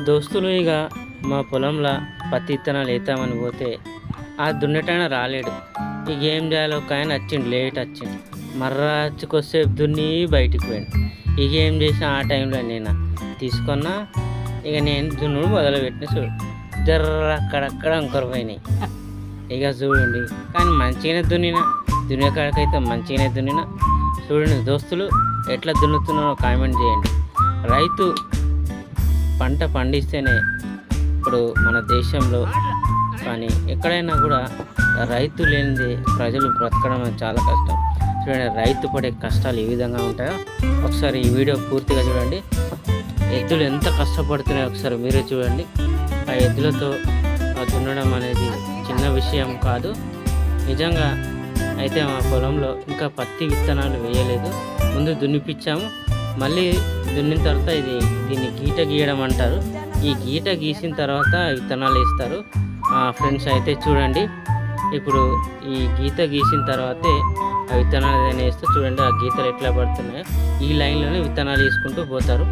దోస్తులు ఇక మా పొలంలో పత్తి విత్తనాలు వేద్దామని పోతే ఆ దున్నేటైనా రాలేడు. ఇక ఏం చేయాలో ఒక ఆయన వచ్చిండు, లేట్ వచ్చిండు. మర్రాచుకొసేపు దున్ని బయటికి పోయాడు. ఇక ఏం చేసిన ఆ టైంలో నేను తీసుకున్నా. ఇక నేను దున్నుడు మొదలుపెట్టిన చూడు, జర్ర అక్కడక్కడ అంకర పోయినాయి. ఇక చూడండి, కానీ మంచిగానే దున్నే కాడికైతే మంచిగానే దున్నినా. చూడండి దోస్తులు, ఎట్లా దున్నుతున్నారో కామెంట్ చేయండి. రైతు పంట పండిస్తేనే ఇప్పుడు మన దేశంలో కానీ ఎక్కడైనా కూడా రైతు లేనిది ప్రజలు బ్రతకడం చాలా కష్టం. చూడండి, రైతు పడే కష్టాలు ఏ విధంగా ఉంటాయో ఒకసారి ఈ వీడియో పూర్తిగా చూడండి. ఎద్దులు ఎంత కష్టపడుతున్నాయో ఒకసారి మీరే చూడండి. ఆ ఎద్దులతో దున్నడం అనేది చిన్న విషయం కాదు నిజంగా. అయితే మా పొలంలో ఇంకా పత్తి విత్తనాలు వేయలేదు, ముందు దున్నిపించాము. మళ్ళీ దున్నిన తర్వాత దీన్ని గీట గీయడం అంటారు. ఈ గీట గీసిన తర్వాత విత్తనాలు వేస్తారు ఫ్రెండ్స్. అయితే చూడండి, ఇప్పుడు ఈ గీత గీసిన తర్వాతే ఆ విత్తనాలు ఏదైనా వేస్తే చూడండి ఆ గీతలు ఎట్లా పడుతున్నాయో. ఈ లైన్లోనే విత్తనాలు వేసుకుంటూ పోతారు.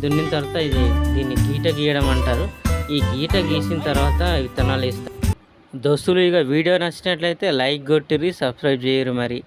దున్నిన తర్వాత దీన్ని గీట గీయడం అంటారు. ఈ గీట గీసిన తర్వాత విత్తనాలు వేస్తారు. దోస్తులు, ఇక వీడియో నచ్చినట్లయితే లైక్ కొట్టిరి, సబ్స్క్రైబ్ చేయరు మరి.